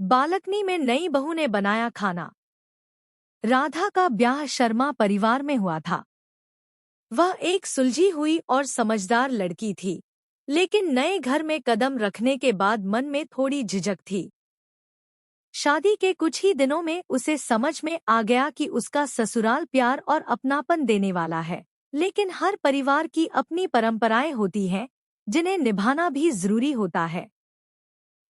Balcony में नई बहू ने बनाया खाना। राधा का ब्याह शर्मा परिवार में हुआ था। वह एक सुलझी हुई और समझदार लड़की थी, लेकिन नए घर में कदम रखने के बाद मन में थोड़ी झिझक थी। शादी के कुछ ही दिनों में उसे समझ में आ गया कि उसका ससुराल प्यार और अपनापन देने वाला है, लेकिन हर परिवार की अपनी परंपराएं होती हैं, जिन्हें निभाना भी जरूरी होता है।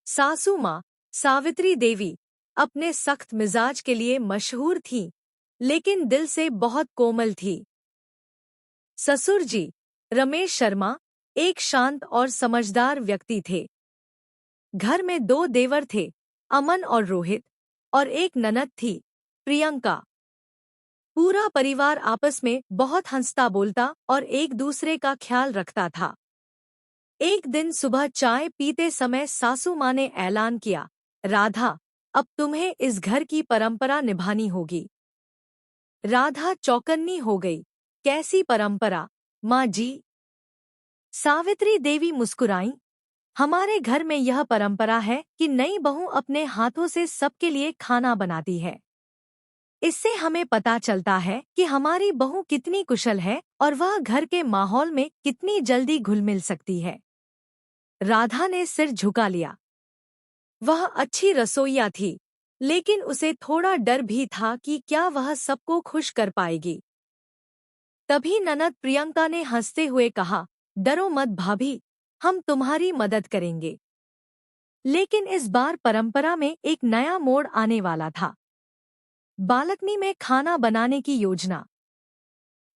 सासू माँ सावित्री देवी अपने सख्त मिजाज के लिए मशहूर थी, लेकिन दिल से बहुत कोमल थी। ससुर जी रमेश शर्मा एक शांत और समझदार व्यक्ति थे। घर में दो देवर थे, अमन और रोहित, और एक ननद थी, प्रियंका। पूरा परिवार आपस में बहुत हंसता बोलता और एक दूसरे का ख्याल रखता था। एक दिन सुबह चाय पीते समय सासू माँ ने ऐलान किया, राधा, अब तुम्हें इस घर की परंपरा निभानी होगी। राधा चौकन्नी हो गई। कैसी परंपरा, माँ जी? सावित्री देवी मुस्कुराईं। हमारे घर में यह परंपरा है कि नई बहू अपने हाथों से सबके लिए खाना बनाती है। इससे हमें पता चलता है कि हमारी बहू कितनी कुशल है और वह घर के माहौल में कितनी जल्दी घुल मिल सकती है। राधा ने सिर झुका लिया। वह अच्छी रसोइया थी, लेकिन उसे थोड़ा डर भी था कि क्या वह सबको खुश कर पाएगी। तभी ननद प्रियंका ने हंसते हुए कहा, डरो मत भाभी, हम तुम्हारी मदद करेंगे। लेकिन इस बार परंपरा में एक नया मोड़ आने वाला था। बालकनी में खाना बनाने की योजना।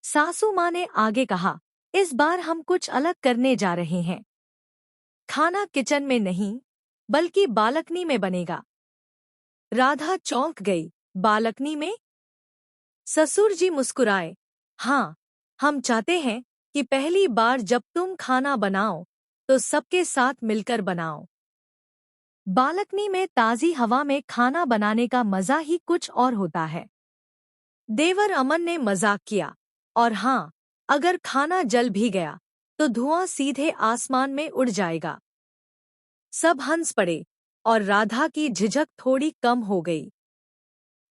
सासू माँ ने आगे कहा, इस बार हम कुछ अलग करने जा रहे हैं। खाना किचन में नहीं, बल्कि बालकनी में बनेगा। राधा चौंक गई। बालकनी में? ससुर जी मुस्कुराए। हाँ, हम चाहते हैं कि पहली बार जब तुम खाना बनाओ तो सबके साथ मिलकर बनाओ। बालकनी में ताज़ी हवा में खाना बनाने का मजा ही कुछ और होता है। देवर अमन ने मजाक किया, और हाँ, अगर खाना जल भी गया तो धुआं सीधे आसमान में उड़ जाएगा। सब हंस पड़े और राधा की झिझक थोड़ी कम हो गई।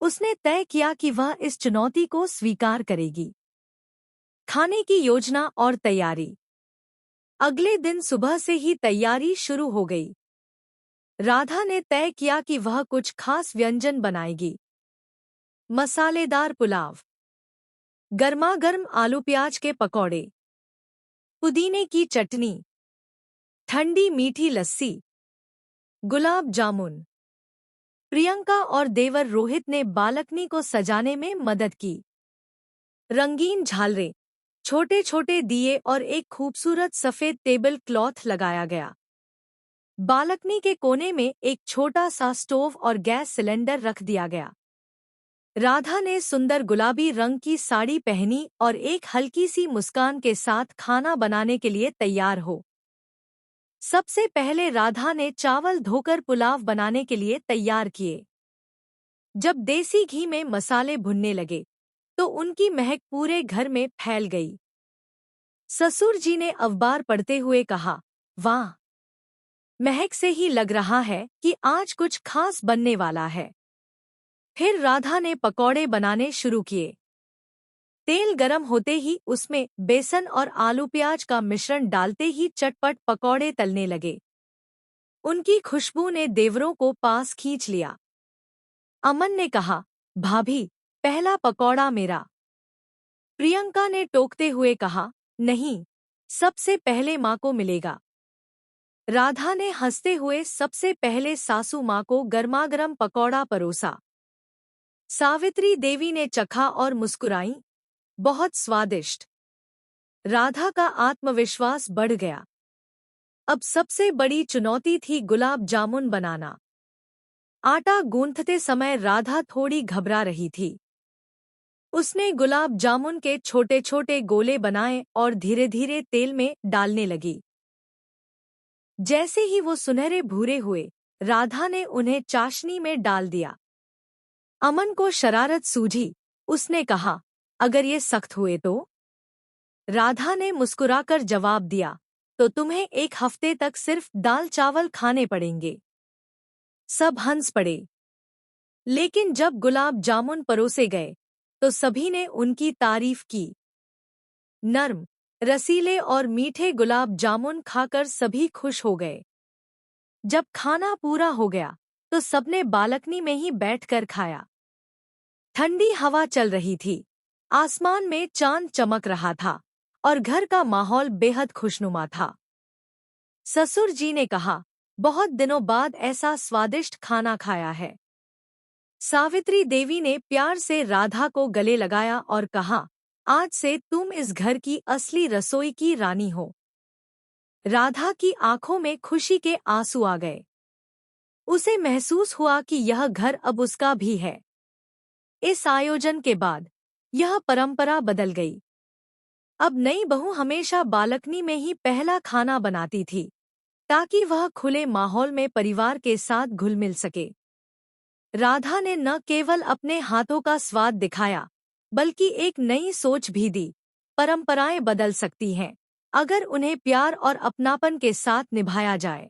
उसने तय किया कि वह इस चुनौती को स्वीकार करेगी। खाने की योजना और तैयारी। अगले दिन सुबह से ही तैयारी शुरू हो गई। राधा ने तय किया कि वह कुछ खास व्यंजन बनाएगी। मसालेदार पुलाव, गर्मागर्म आलू प्याज के पकौड़े, पुदीने की चटनी, ठंडी मीठी लस्सी, गुलाब जामुन। प्रियंका और देवर रोहित ने बालकनी को सजाने में मदद की। रंगीन झालरें, छोटे छोटे दिए और एक खूबसूरत सफेद टेबल क्लॉथ लगाया गया। बालकनी के कोने में एक छोटा सा स्टोव और गैस सिलेंडर रख दिया गया। राधा ने सुंदर गुलाबी रंग की साड़ी पहनी और एक हल्की सी मुस्कान के साथ खाना बनाने के लिए तैयार हो। सबसे पहले राधा ने चावल धोकर पुलाव बनाने के लिए तैयार किए। जब देसी घी में मसाले भुनने लगे तो उनकी महक पूरे घर में फैल गई। ससुर जी ने अखबार पढ़ते हुए कहा, वाह, महक से ही लग रहा है कि आज कुछ खास बनने वाला है। फिर राधा ने पकौड़े बनाने शुरू किए। तेल गरम होते ही उसमें बेसन और आलू प्याज का मिश्रण डालते ही चटपट पकौड़े तलने लगे। उनकी खुशबू ने देवरों को पास खींच लिया। अमन ने कहा, भाभी, पहला पकौड़ा मेरा। प्रियंका ने टोकते हुए कहा, नहीं, सबसे पहले माँ को मिलेगा। राधा ने हंसते हुए सबसे पहले सासू माँ को गर्मागरम पकौड़ा परोसा। सावित्री देवी ने चखा और मुस्कुराई, बहुत स्वादिष्ट। राधा का आत्मविश्वास बढ़ गया। अब सबसे बड़ी चुनौती थी गुलाब जामुन बनाना। आटा गूंथते समय राधा थोड़ी घबरा रही थी। उसने गुलाब जामुन के छोटे छोटे गोले बनाए और धीरे धीरे तेल में डालने लगी। जैसे ही वो सुनहरे भूरे हुए, राधा ने उन्हें चाशनी में डाल दिया। अमन को शरारत सूझी। उसने कहा, अगर ये सख्त हुए तो? राधा ने मुस्कुराकर जवाब दिया, तो तुम्हें एक हफ्ते तक सिर्फ दाल चावल खाने पड़ेंगे। सब हंस पड़े। लेकिन जब गुलाब जामुन परोसे गए तो सभी ने उनकी तारीफ की। नर्म, रसीले और मीठे गुलाब जामुन खाकर सभी खुश हो गए। जब खाना पूरा हो गया तो सबने बालकनी में ही बैठकर खाया। ठंडी हवा चल रही थी, आसमान में चांद चमक रहा था और घर का माहौल बेहद खुशनुमा था। ससुर जी ने कहा, बहुत दिनों बाद ऐसा स्वादिष्ट खाना खाया है। सावित्री देवी ने प्यार से राधा को गले लगाया और कहा, आज से तुम इस घर की असली रसोई की रानी हो। राधा की आंखों में खुशी के आंसू आ गए। उसे महसूस हुआ कि यह घर अब उसका भी है। इस आयोजन के बाद यह परंपरा बदल गई। अब नई बहू हमेशा बालकनी में ही पहला खाना बनाती थी, ताकि वह खुले माहौल में परिवार के साथ घुल मिल सके। राधा ने न केवल अपने हाथों का स्वाद दिखाया, बल्कि एक नई सोच भी दी। परंपराएं बदल सकती हैं, अगर उन्हें प्यार और अपनापन के साथ निभाया जाए।